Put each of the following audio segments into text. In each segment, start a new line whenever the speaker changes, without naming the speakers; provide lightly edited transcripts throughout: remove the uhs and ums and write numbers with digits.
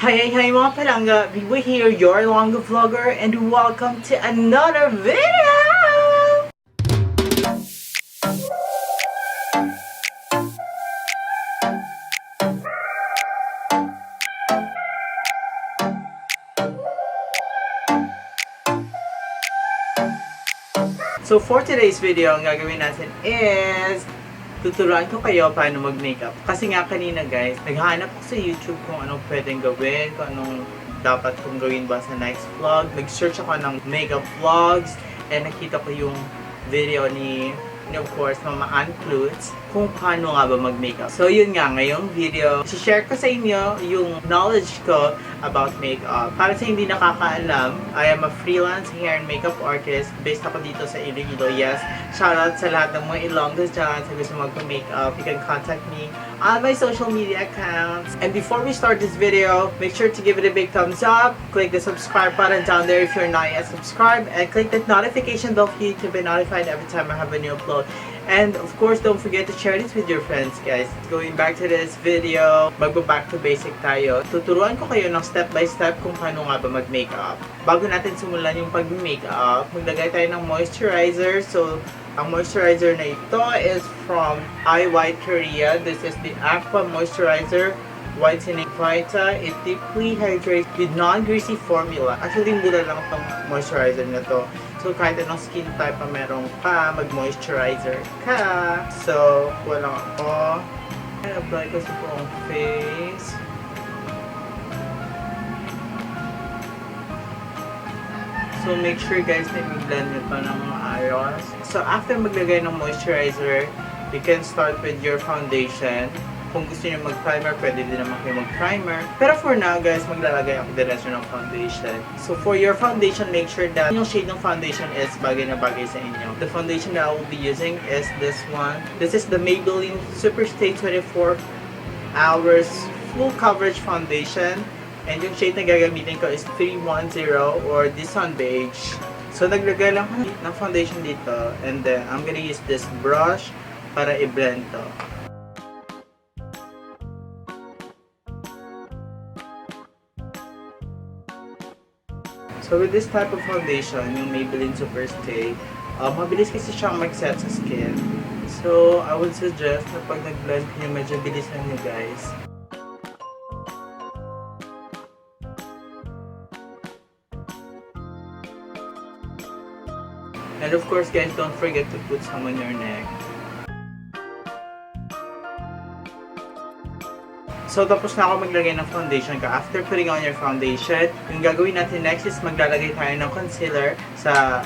Hi mga palangga! Bibo here, your Palangga vlogger, and welcome to another video! So for today's video, ang gagawin natin is tuturuan ko kayo paano mag-makeup. Kasi nga kanina guys, naghahanap ko sa YouTube kung anong pwedeng gawin, kung anong dapat kong gawin ba sa next vlog. Nag-search ako ng makeup vlogs and nakita ko yung video ni of course, Mama Ann Klutz, kung paano nga ba mag-makeup. So yun nga, ngayong video, share ko sa inyo yung knowledge ko about makeup. Para sa hindi nakakaalam, I am a freelance hair and makeup artist. Based ako dito sa Iloilo. Yes, shoutout sa lahat ng mga Ilonggos dyan sa gusto mag-makeup. You can contact me on my social media accounts. And before we start this video, make sure to give it a big thumbs up. Click the subscribe button down there if you're not yet subscribed. And click that notification bell for you to be notified every time I have a new upload. And of course, don't forget to share this with your friends, guys. Going back to this video, magbo-back to basic tayo. Tuturuan ko kayo ng step by step kung paano nga ba mag-makeup. Bago natin simulan yung pag-makeup, maglagay tayo ng moisturizer. So, ang moisturizer na ito is from White Korea. This is the Aqua Moisturizer Whitening Vita. It deeply hydrates with non-greasy formula. Actually, mura lang itong moisturizer na to. So, kahit anong skin type pa meron ka, mag-moisturizer ka. So, walang ako. And apply ko sa buong face. So, make sure guys na i-blend nyo pa ng maayos. So, after maglagay ng moisturizer, you can start with your foundation. Kung gusto niyo mag-primer, pwede din naman kayo mag-primer. Pero for now, guys, maglalagay ako diretso ng foundation. So for your foundation, make sure that yung shade ng foundation is bagay na bagay sa inyo. The foundation that I will be using is this one. This is the Maybelline Superstay 24 Hours Full Coverage Foundation. And yung shade na gagamitin ko is 310 or this one beige. So naglagay lang ako ng foundation dito. And then, I'm gonna use this brush para i-blend to. So with this type of foundation, yung Maybelline Superstay, mabilis kasi siyang mag-set sa skin. So I would suggest na pag nag-blend nyo, medyo bilisan nyo guys. And of course guys, don't forget to put some on your neck. So, tapos na ako maglagay ng foundation ko. After putting on your foundation, yung gagawin natin next is maglalagay tayo ng concealer sa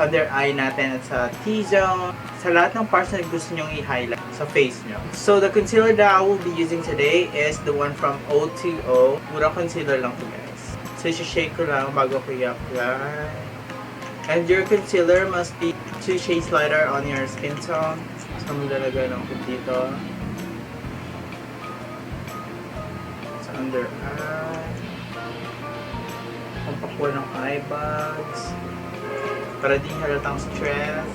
under eye natin at sa T-zone, sa lahat ng parts na gusto nyong i-highlight sa face nyo. So, the concealer that I will be using today is the one from O2O. Mura concealer lang to guys. So, shake ko lang bago ko i-apply. And your concealer must be 2 shades lighter on your skin tone. So, maglalagay lang ko dito. Under eye, pampakuha ng eye bags para di halatang stress.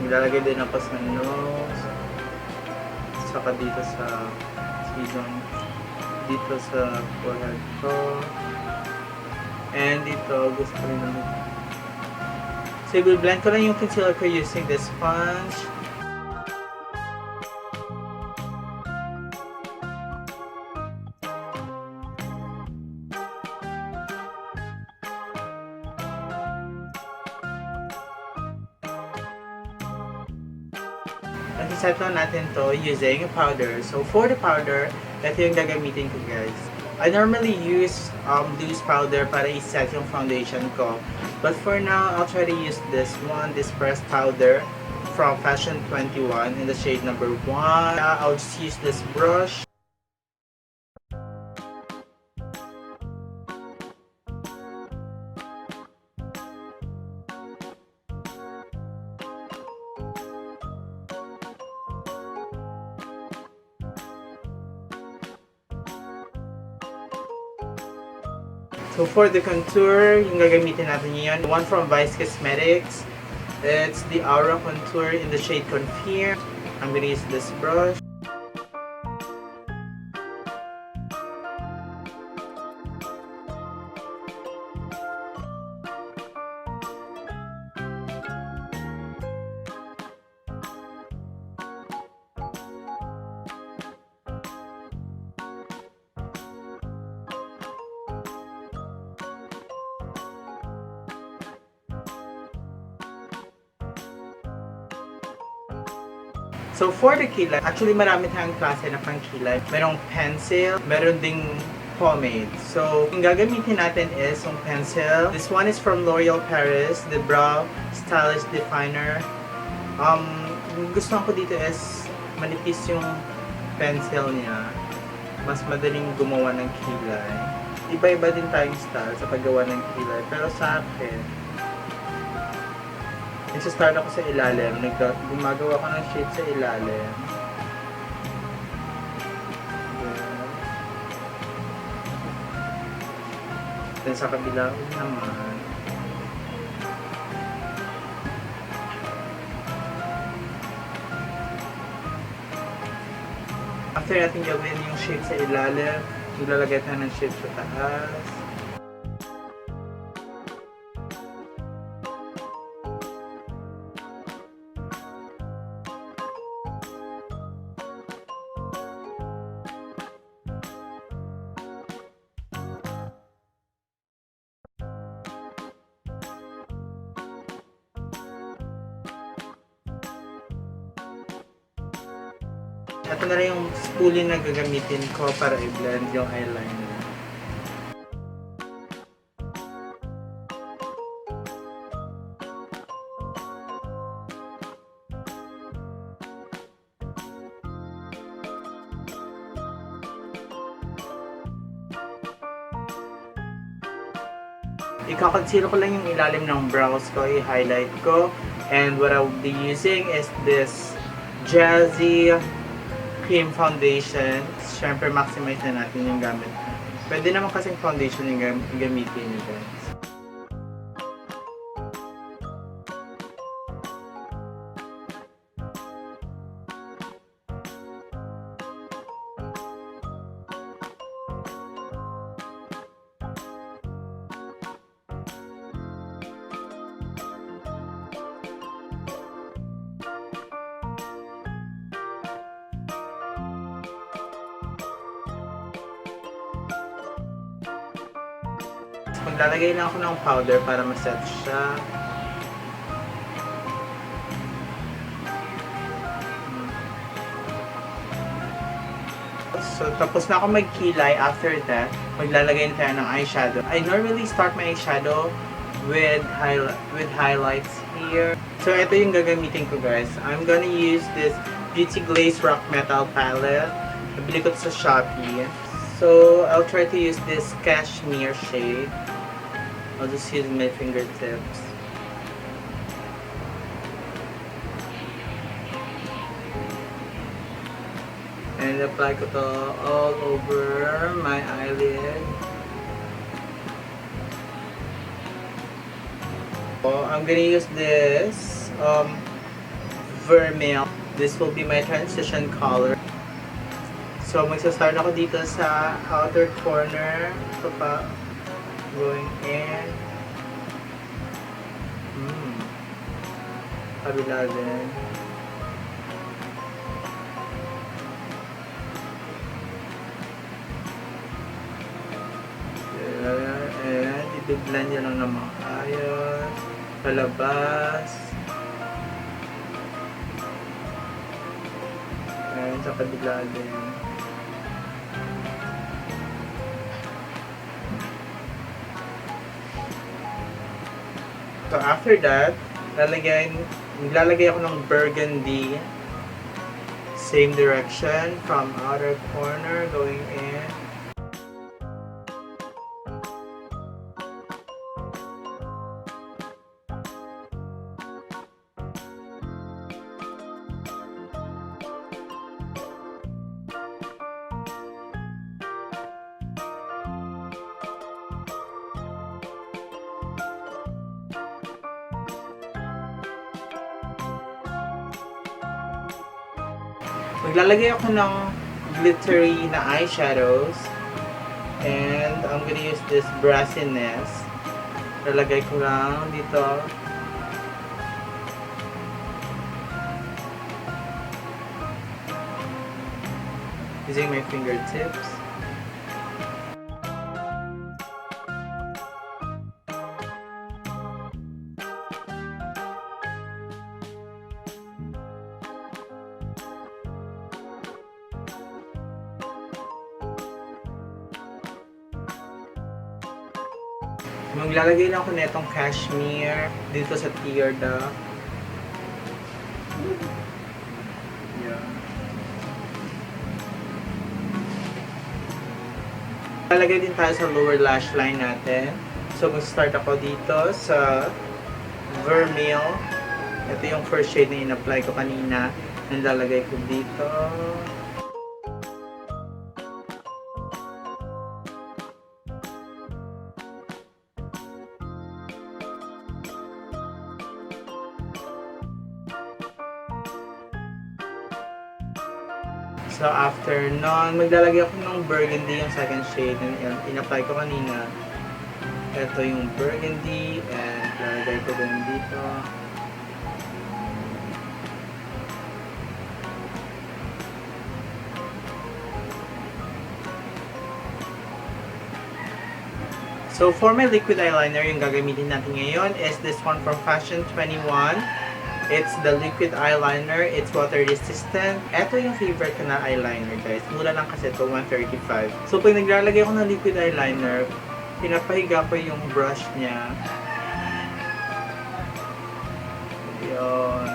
Nilalagay din ako sa nose, saka dito sa T-zone, dito sa forehead ko, and dito gusto ko rin naman. So i-blend ko lang yung concealer ko using this sponge. At isettle natin to using a powder. So for the powder, ito yung gagamitin ko guys. I normally use loose powder para iset yung foundation ko. But for now, I'll try to use this one, this pressed powder from Fashion 21 in the shade number 1. I'll just use this brush. So for the contour, yung gagamitin natin yun, one from Vice Cosmetics. It's the Aura Contour in the shade Confirm. I'm gonna use this brush. So for the kilay, actually marami tayong klase na pang kilay. Merong pencil, meron ding pomade. So, yung gagamitin natin is yung pencil. This one is from L'Oreal Paris, the Brow Stylish Definer. Gusto ko dito is manipis yung pencil niya. Mas madaling gumawa ng kilay. Iba-iba din tayong style sa paggawa ng kilay. Pero sa akin, nagsa-start ako sa ilalim. Gumagawa ko ng shade sa ilalim. Then sa kabila naman, after natin gawin yung shape sa ilalim, maglalagay tayo ng shape sa taas. Ito na rin yung spoolie na gagamitin ko para i-blend yung eyeliner. Ika-conceal ko lang yung ilalim ng brows ko, i-highlight ko. And what I'll be using is this Jazzy cream foundation. Siyempre, maximize na natin yung gamit. Pwede naman kasing foundation yung gamitin nyo, guys. Maglalagay lang ako ng powder para ma-set siya. So, tapos na ako magkilay. After that, maglalagay na tayo ng eyeshadow. I normally start my eyeshadow with highlights here. So, ito yung gagamitin ko, guys. I'm gonna use this Beauty Glaze Rock Metal palette. Nabili ko ito sa Shopee. So, I'll try to use this cashmere shade. I'll just use my fingertips. And apply ko to all over my eyelid. So, I'm gonna use this vermeil. This will be my transition color. So, magsa-start ako dito sa outer corner. So, going in. Kabila din. And i-blend nyo lang ng maayos. Palabas. And sa kabila din. So after that, lalagay ako ng burgundy. Same direction from outer corner going in. Maglalagay ako ng glittery na eyeshadows. And I'm gonna use this brassiness. Lalagay ko lang dito. Using my fingertips. Maglalagay lang ako netong cashmere dito sa tear duct. Yeah. Lalagay din tayo sa lower lash line natin. So, mag-start ako dito sa vermeil. Ito yung first shade na in-apply ko kanina. Nilalagay ko dito. So, after nun, maglalagay ako ng burgundy, yung second shade na in-apply ko kanina. Ito yung burgundy, and lalagay ko din dito. So, for my liquid eyeliner, yung gagamitin natin ngayon is this one from Fashion 21. It's the liquid eyeliner. It's water resistant. Ito yung favorite ko na eyeliner, guys. Mura lang kasi ito, 135. So, pag naglalagay ako ng liquid eyeliner, pinapahiga ko yung brush niya. Yun.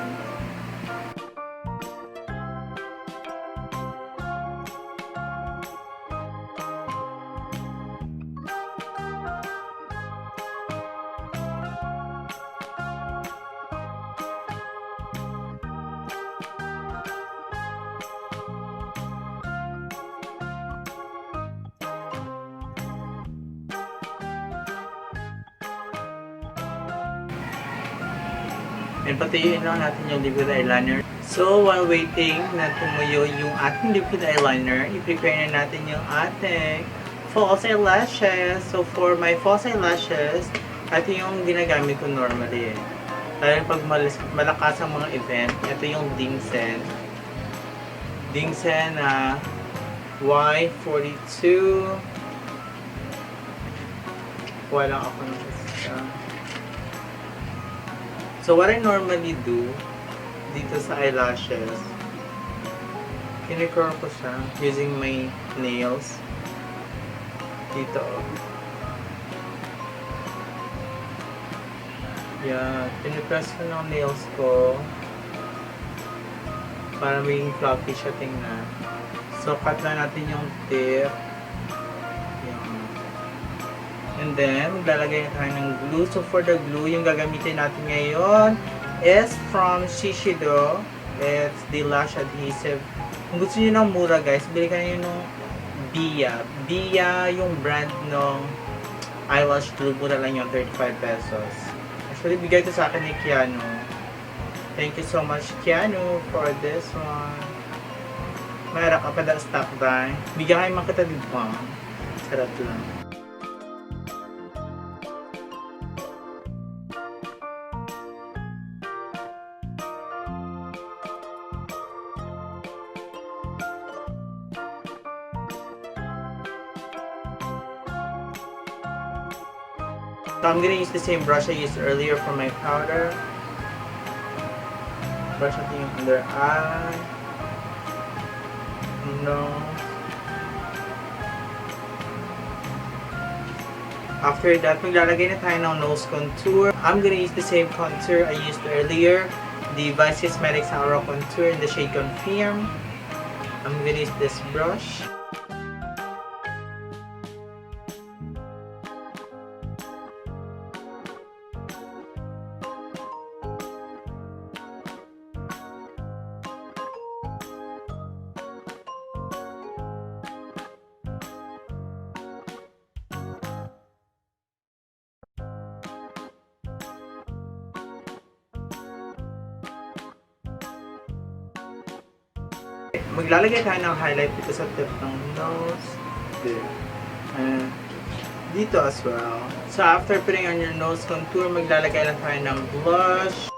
And patuyuin lang natin yung liquid eyeliner. So, while waiting na tumuyo yung ating liquid eyeliner, i-prepare na natin yung ating false eyelashes. So, for my false eyelashes, ito yung ginagamit ko normally. Dahil pag malakas ang mga event, ito yung Dingsen. Dingsen na Y42. Walang ako ng isa. So, what I normally do dito sa eyelashes, kinicurl ko siya using my nails. Dito. Yeah, pinipress ko ng nails ko para maging fluffy siya tingnan. So, cut lang natin yung tip. And then, maglalagay na tayo ng glue. So, for the glue, yung gagamitin natin ngayon is from Shiseido. It's the lash adhesive. Kung gusto nyo ng mura, guys, bili kayo ng Bia. Bia, yung brand ng eyelash glue. Mura lang yung 35 pesos. Actually, bigay ito sa akin ni Keanu. Thank you so much, Keanu, for this one. Mayroon ka pa na stock dahil. Bigyan kayo makita dito. Sarap lang. So I'm gonna use the same brush I used earlier for my powder. Brush natin yung under eye, nose. After that, maglalagay na tayo ng nose contour. I'm gonna use the same contour I used earlier, the Vice Cosmetics Aura Contour in the shade Confirm. I'm gonna use this brush. Maglalagay tayo ng highlight dito sa tip ng nose. There. And dito as well. So after putting on your nose contour, maglalagay lang tayo ng blush.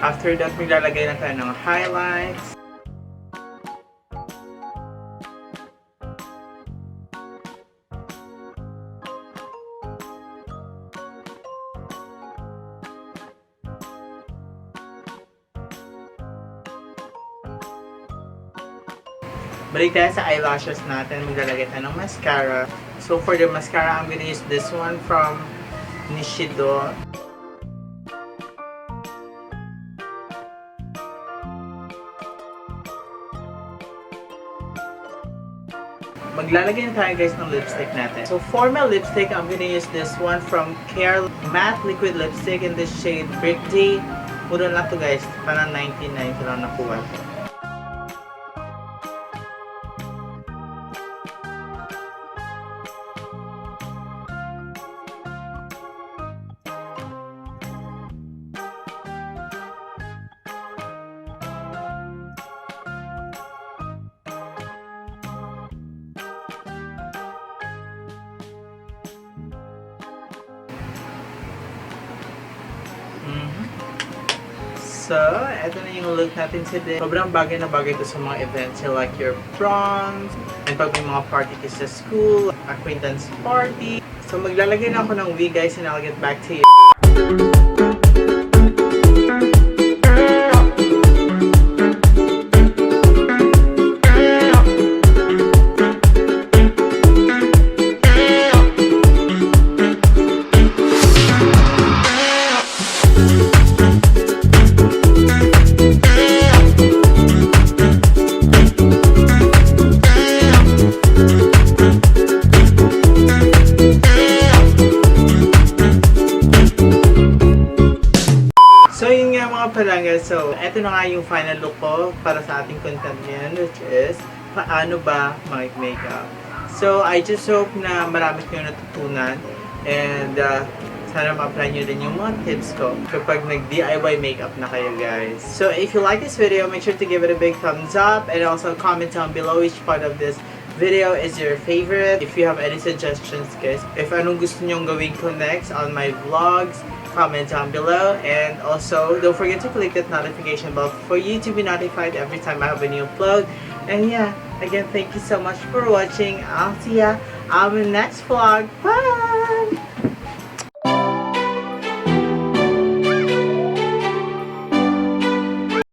After that, maglalagay lang tayo ng highlights. Balik tayo sa eyelashes natin. Maglalagay tayo ng mascara. So for the mascara, I'm gonna use this one from Nishido. Maglalagay na tayo guys ng lipstick natin. So for my lipstick, I'm gonna use this one from Care Matte Liquid Lipstick in the shade Brick Day. Mura lang to guys, parang 99 lang nakuha to. So, eto na yung look natin today. Sobrang bagay na bagay ito sa mga events like your proms, and pag may mga party ka sa school, acquaintance party. So, maglalagay na ako ng wig guys and I'll get back to you. So yun nga mga palangga, so eto na nga yung final look ko para sa ating content ngayon, which is paano ba mag-makeup. So I just hope na marami kayong natutunan and sana ma-apply nyo din yung mga tips ko kapag nag-DIY makeup na kayo guys. So if you like this video, make sure to give it a big thumbs up and also comment down below which part of this video is your favorite. If you have any suggestions guys, if anong gusto nyong gawin ko next on my vlogs, comment down below, and also don't forget to click that notification bell for you to be notified every time I have a new upload. And yeah, again, thank you so much for watching. I'll see ya on the next vlog. Bye!